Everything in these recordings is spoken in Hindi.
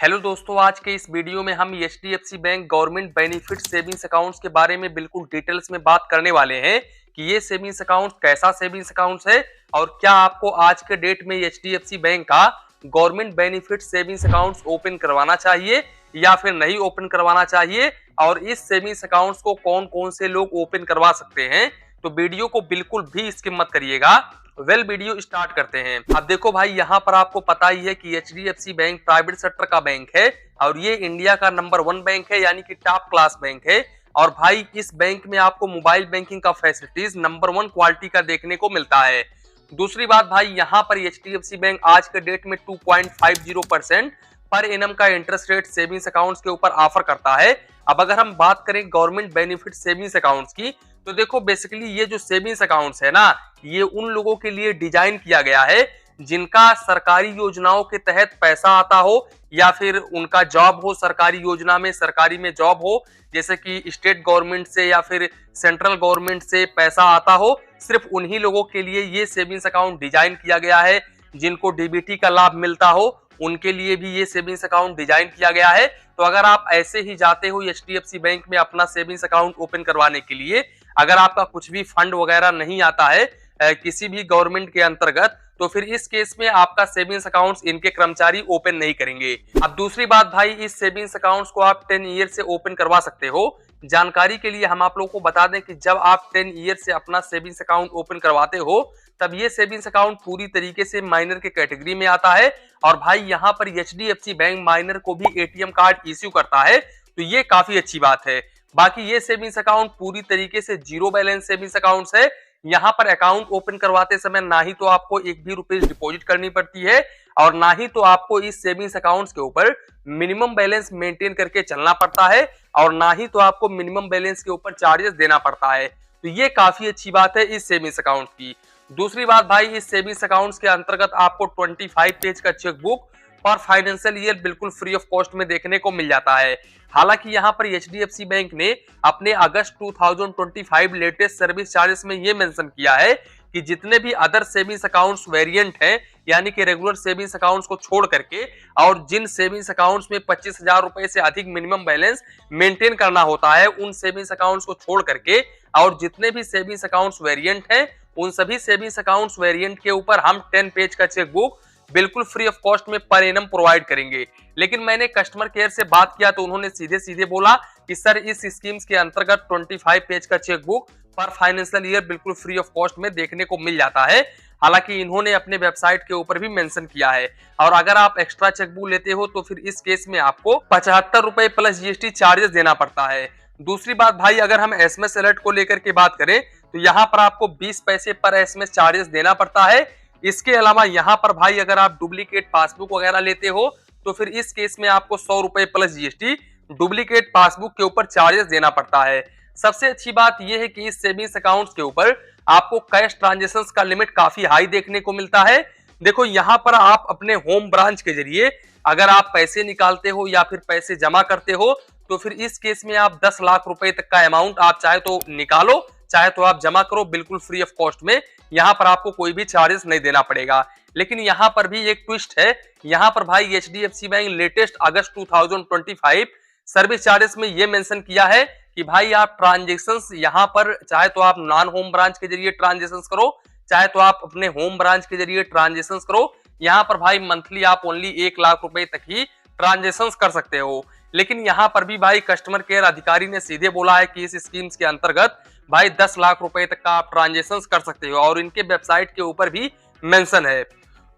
हेलो दोस्तों, आज के इस वीडियो में हम HDFC bank government benefit savings accounts के बारे में बिल्कुल डिटेल्स में बात करने वाले हैं कि ये सेविंग्स अकाउंट कैसा सेविंग्स अकाउंट है और क्या आपको आज के डेट में एचडीएफसी बैंक का government benefit savings accounts open करवाना चाहिए या फिर नहीं ओपन करवाना चाहिए और इस सेविंग्स अकाउंट्स को कौन कौन से लोग ओपन करवा सकते हैं। तो वीडियो को बिल्कुल भी स्किप मत करिएगा। वीडियो स्टार्ट करते हैं। अब देखो भाई, यहाँ पर आपको पता ही है कि एचडीएफसी बैंक प्राइवेट सेक्टर का बैंक है और ये इंडिया का नंबर 1 बैंक है, यानी कि टॉप क्लास बैंक है। और भाई इस बैंक में आपको मोबाइल बैंकिंग का फैसिलिटीज नंबर 1 क्वालिटी का देखने को मिलता है। दूसरी बात भाई, यहाँ पर एचडीएफसी बैंक आज के डेट में 2.50% पर एनम का इंटरेस्ट रेट सेविंग्स अकाउंट्स के ऊपर ऑफर करता है। अब अगर हम बात करें गवर्नमेंट बेनिफिट सेविंग्स अकाउंट्स की, तो देखो बेसिकली ये जो सेविंग्स अकाउंट्स है ना, ये उन लोगों के लिए डिजाइन किया गया है जिनका सरकारी योजनाओं के तहत पैसा आता हो या फिर उनका जॉब हो सरकारी योजना में, सरकारी में जॉब हो, जैसे कि स्टेट गवर्नमेंट से या फिर सेंट्रल गवर्नमेंट से पैसा आता हो। सिर्फ उन्हीं लोगों के लिए ये सेविंग्स अकाउंट डिजाइन किया गया है। जिनको डीबीटी का लाभ मिलता हो उनके लिए भी ये सेविंग्स अकाउंट डिजाइन किया गया है। तो अगर आप ऐसे ही जाते हो एचडीएफसी बैंक में अपना सेविंग्स अकाउंट ओपन करवाने के लिए, अगर आपका कुछ भी फंड वगैरह नहीं आता है किसी भी गवर्नमेंट के अंतर्गत, तो फिर इस केस में आपका सेविंग्स अकाउंट्स इनके कर्मचारी ओपन नहीं करेंगे। अब दूसरी बात भाई, इस सेविंग्स अकाउंट्स को आप 10 ईयर से ओपन करवा सकते हो। जानकारी के लिए हम आप लोगों को बता दें कि जब आप 10 ईयर से अपना सेविंग्स अकाउंट ओपन करवाते हो तब ये सेविंग्स अकाउंट पूरी तरीके से माइनर के कैटेगरी में आता है। और भाई यहाँ पर एचडीएफसी बैंक माइनर को भी एटीएम कार्ड इश्यू करता है, तो ये काफी अच्छी बात है। बाकी ये सेविंग्स अकाउंट पूरी तरीके से जीरो बैलेंस सेविंग्स अकाउंट्स है। यहाँ पर अकाउंट ओपन करवाते समय ना ही तो आपको एक भी रुपए डिपॉजिट करनी पड़ती है और ना ही तो आपको इस सेविंग्स अकाउंट्स के ऊपर मिनिमम बैलेंस मेंटेन करके चलना पड़ता है और ना ही तो आपको मिनिमम बैलेंस के ऊपर चार्जेस देना पड़ता है। तो ये काफी अच्छी बात है इस सेविंग्स अकाउंट की। दूसरी बात भाई, इस सेविंग्स अकाउंट्स के अंतर्गत आपको 25 पेज का चेकबुक पर फाइनेंशियल ईयर बिल्कुल फ्री ऑफ कॉस्ट में देखने को मिल जाता है। हालांकि यहाँ पर एचडीएफसी बैंक ने अपने अगस्त 2025 लेटेस्ट सर्विस चार्जेस में ये मेंशन किया है कि जितने भी अदर सेविंग्स अकाउंट्स वेरिएंट हैं, यानी कि रेगुलर सेविंग्स अकाउंट्स को छोड़ करके, और जिन सेविंग्स अकाउंट्स में 25,000 रुपए से अधिक मिनिमम बैलेंस मेंटेन करना होता है, उन सेविंग्स अकाउंट्स को छोड़ करके और जितने भी सेविंग्स अकाउंट्स वेरिएंट हैं, उन सभी सेविंग्स अकाउंट्स वेरिएंट के ऊपर हम 10 पेज का चेकबुक बिल्कुल फ्री ऑफ कॉस्ट में पर एनम प्रोवाइड करेंगे। लेकिन मैंने कस्टमर केयर से बात किया तो उन्होंने सीधे सीधे बोला कि सर इस स्कीम्स के अंतर्गत 25 पेज का चेकबुक पर फाइनेंशियल ईयर बिल्कुल फ्री ऑफ कॉस्ट में देखने को मिल जाता है। हालांकि इन्होंने अपने वेबसाइट के ऊपर भी मेंशन किया है। और अगर आप एक्स्ट्रा चेकबुक लेते हो तो फिर इस केस में आपको 75 रुपए प्लस जीएसटी चार्जेस देना पड़ता है। दूसरी बात भाई, अगर हम एसएमएस अलर्ट को लेकर के बात करें तो यहाँ पर आपको 20 पैसे पर एसएमएस चार्जेस देना पड़ता है। इसके अलावा यहाँ पर भाई अगर आप डुप्लीकेट पासबुक वगैरह लेते हो तो फिर इस केस में आपको 100 रुपए प्लस जीएसटी डुप्लीकेट पासबुक के ऊपर चार्जेस देना पड़ता है। सबसे अच्छी बात यह है कि इस सेविंग्स अकाउंट्स के ऊपर आपको कैश ट्रांजेक्शंस का लिमिट काफी हाई देखने को मिलता है। देखो यहाँ पर आप अपने होम ब्रांच के जरिए अगर आप पैसे निकालते हो या फिर पैसे जमा करते हो तो फिर इस केस में आप 10 लाख रुपए तक का अमाउंट आप चाहे तो निकालो, चाहे तो आप जमा करो बिल्कुल फ्री ऑफ कॉस्ट में। यहाँ पर आपको कोई भी चार्जेस नहीं देना पड़ेगा। लेकिन यहाँ पर भी एक ट्विस्ट है। यहाँ पर भाई एचडीएफसी बैंक लेटेस्ट अगस्त 2025 सर्विस चार्जेस में ये मेंशन किया है कि भाई आप ट्रांजेक्शंस यहाँ पर चाहे तो आप नॉन होम ब्रांच के जरिए ट्रांजेक्शंस करो, चाहे तो आप अपने होम ब्रांच के जरिए ट्रांजेक्शंस करो। यहाँ पर भाई मंथली आप ओनली 1 लाख रुपए तक ही ट्रांजेक्शंस कर सकते हो। लेकिन यहाँ पर भी भाई कस्टमर केयर अधिकारी ने सीधे बोला है कि इस स्कीम्स के अंतर्गत भाई 10 लाख रुपए तक का आप ट्रांजेक्शंस कर सकते हो और इनके वेबसाइट के ऊपर भी मेंशन है।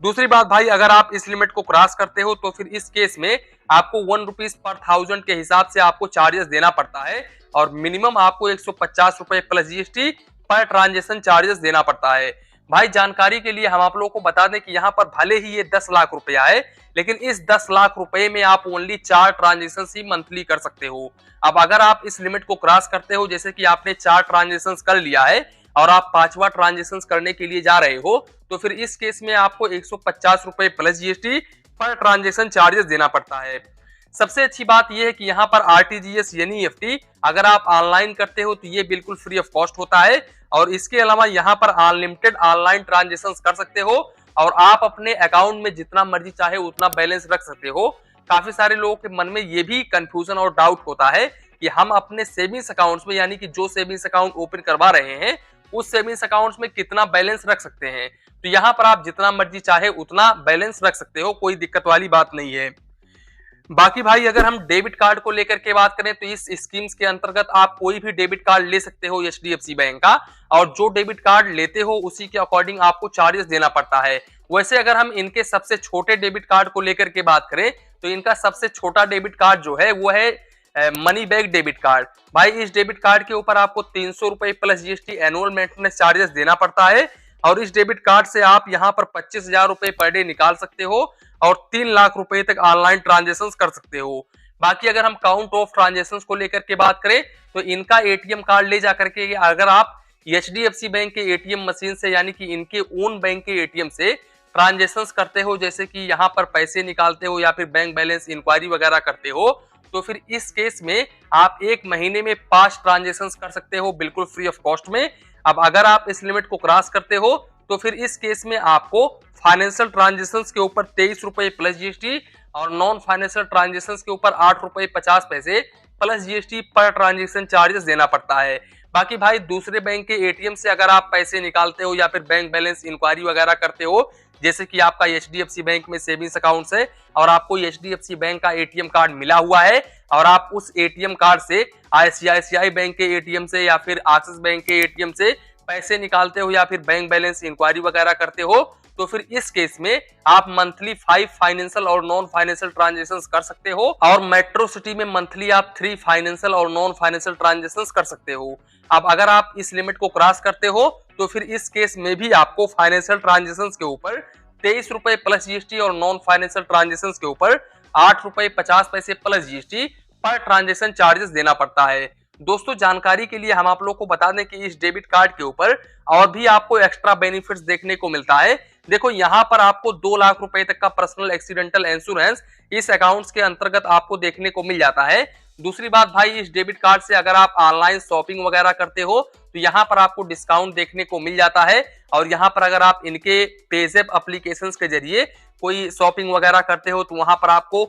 दूसरी बात भाई, अगर आप इस लिमिट को क्रॉस करते हो तो फिर इस केस में आपको 1 रुपीज पर 1000 के हिसाब से आपको चार्जेस देना पड़ता है और मिनिमम आपको 150 रुपए plus GST per transaction charges देना पड़ता है। भाई जानकारी के लिए हम आप लोगों को बता दें कि यहाँ पर भले ही ये 10 लाख रुपया है, लेकिन इस 10 लाख रुपए में आप ओनली 4 ट्रांजेक्शन ही मंथली कर सकते हो। अब अगर आप इस लिमिट को क्रॉस करते हो, जैसे कि आपने 4 ट्रांजेक्शन कर लिया है और आप 5वां ट्रांजेक्शन करने के लिए जा रहे हो, तो फिर इस केस में आपको 150 रुपए plus GST per transaction charges देना पड़ता है। सबसे अच्छी बात यह है कि यहाँ पर आरटीजीएस यानी एनईएफटी अगर आप ऑनलाइन करते हो तो ये बिल्कुल फ्री ऑफ कॉस्ट होता है और इसके अलावा यहाँ पर अनलिमिटेड ऑनलाइन ट्रांजेक्शन कर सकते हो और आप अपने अकाउंट में जितना मर्जी चाहे उतना बैलेंस रख सकते हो। काफी सारे लोगों के मन में ये भी कंफ्यूजन और डाउट होता है कि हम अपने सेविंग्स अकाउंट्स में, यानी कि जो सेविंग्स अकाउंट ओपन करवा रहे हैं उस सेविंग्स अकाउंट्स में कितना बैलेंस रख सकते हैं। तो यहाँ पर आप जितना मर्जी चाहे उतना बैलेंस रख सकते हो, कोई दिक्कत वाली बात नहीं है। बाकी भाई अगर हम डेबिट कार्ड को लेकर के बात करें तो इस स्कीम्स के अंतर्गत आप कोई भी डेबिट कार्ड ले सकते हो एचडीएफसी बैंक का, और जो डेबिट कार्ड लेते हो उसी के अकॉर्डिंग आपको चार्जेस देना पड़ता है। वैसे अगर हम इनके सबसे छोटे डेबिट कार्ड को लेकर के बात करें तो इनका सबसे छोटा डेबिट कार्ड जो है वो है मनी बैग डेबिट कार्ड। भाई इस डेबिट कार्ड के ऊपर आपको 300 रुपए plus GST annual maintenance charges देना पड़ता है, और इस डेबिट कार्ड से आप यहाँ पर 25,000 रुपए पर डे निकाल सकते हो और 3 लाख रुपए तक ऑनलाइन ट्रांजेक्शन कर सकते हो। बाकी अगर हम काउंट ऑफ ट्रांजेक्शन को लेकर के बात करें तो इनका एटीएम कार्ड ले जाकर के अगर आप एचडीएफसी बैंक के एटीएम मशीन से, यानी कि इनके ओन बैंक के एटीएम से ट्रांजेक्शन करते हो, जैसे कि यहाँ पर पैसे निकालते हो या फिर बैंक बैलेंस इंक्वायरी वगैरह करते हो, तो फिर इस केस में आप एक महीने में 5 ट्रांजेक्शन कर सकते हो बिल्कुल फ्री ऑफ कॉस्ट में। अब अगर आप इस लिमिट को क्रॉस करते हो तो फिर इस केस में आपको फाइनेंशियल ट्रांजेक्शन के ऊपर 23 रुपए प्लस जीएसटी और नॉन फाइनेंशियल ट्रांजेक्शन के ऊपर 8 रुपए 50 पैसे plus GST per transaction charges देना पड़ता है। बाकी भाई दूसरे बैंक के एटीएम से अगर आप पैसे निकालते हो या फिर बैंक बैलेंस इंक्वायरी वगैरह करते हो, जैसे कि आपका एचडीएफसी बैंक में सेविंग्स अकाउंट है और आपको एचडीएफसी बैंक का एटीएम कार्ड मिला हुआ है और आप उस एटीएम कार्ड से आईसीआईसीआई बैंक के एटीएम से या फिर एक्सिस बैंक के एटीएम से पैसे निकालते हो या फिर बैंक बैलेंस इंक्वायरी वगैरह करते हो, तो फिर इस केस में आप मंथली 5 फाइनेंशियल और नॉन फाइनेंशियल ट्रांजेक्शन कर सकते हो, और मेट्रो सिटी में मंथली आप 3 फाइनेंशियल और नॉन फाइनेंशियल ट्रांजेक्शन कर सकते हो। अब अगर आप इस लिमिट को क्रॉस करते हो तो फिर इस केस में भी आपको फाइनेंशियल ट्रांजेक्शन के ऊपर 23 रुपए प्लस जीएसटी और नॉन फाइनेंशियल ट्रांजेक्शन के ऊपर 8 रुपए 50 पैसे plus GST per transaction charges देना पड़ता है। दोस्तों जानकारी के लिए हम आप लोग को बता दें कि इस डेबिट कार्ड के ऊपर और भी आपको एक्स्ट्रा बेनिफिट्स देखने को मिलता है। देखो यहाँ पर आपको 2 लाख रुपए तक का पर्सनल एक्सीडेंटल इंश्योरेंस इस अकाउंट्स के अंतर्गत आपको देखने को मिल जाता है। दूसरी बात भाई, इस डेबिट कार्ड से अगर आप ऑनलाइन शॉपिंग वगैरह करते हो तो यहाँ पर आपको डिस्काउंट देखने को मिल जाता है, और यहाँ पर अगर आप इनके पेज़ैप एप्लीकेशन के जरिए कोई शॉपिंग वगैरह करते हो तो वहां पर आपको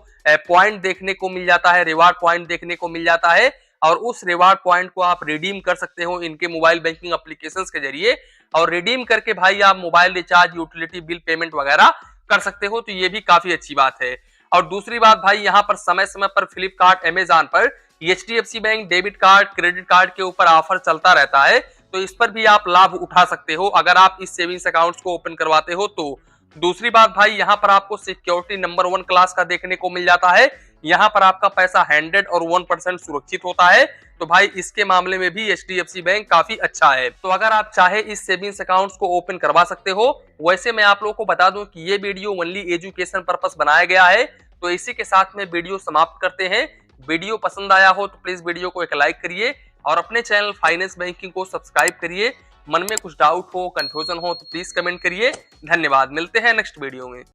पॉइंट देखने को मिल जाता है, रिवार्ड पॉइंट देखने को मिल जाता है, और उस रिवार्ड पॉइंट को आप रिडीम कर सकते हो इनके मोबाइल बैंकिंग एप्लीकेशंस के जरिए, और रिडीम करके भाई आप mobile recharge, utility bill payment वगैरह कर सकते हो। तो ये भी काफी अच्छी बात है। और दूसरी बात भाई, यहाँ पर समय समय पर फ्लिपकार्ट, अमेजॉन पर HDFC bank debit card, credit card के ऊपर ऑफर चलता रहता है, तो इस पर भी आप लाभ उठा सकते हो अगर आप इस सेविंग्स अकाउंट्स को ओपन करवाते हो तो। दूसरी बात भाई, यहाँ पर आपको सिक्योरिटी नंबर 1 क्लास का देखने को मिल जाता है। यहाँ पर आपका पैसा 100 और 1% सुरक्षित होता है, तो भाई इसके मामले में भी एचडीएफसी बैंक काफी अच्छा है। तो अगर आप चाहे इस सेविंग्स अकाउंट्स को ओपन करवा सकते हो। वैसे मैं आप लोगों को बता दूं कि ये वीडियो ओनली एजुकेशन पर्पस बनाया गया है। तो इसी के साथ में वीडियो समाप्त करते हैं। वीडियो पसंद आया हो तो प्लीज वीडियो को एक लाइक करिए और अपने चैनल फाइनेंस बैंकिंग को सब्सक्राइब करिए। मन में कुछ डाउट हो, कंफ्यूजन हो तो प्लीज कमेंट करिए। धन्यवाद, मिलते हैं नेक्स्ट वीडियो में।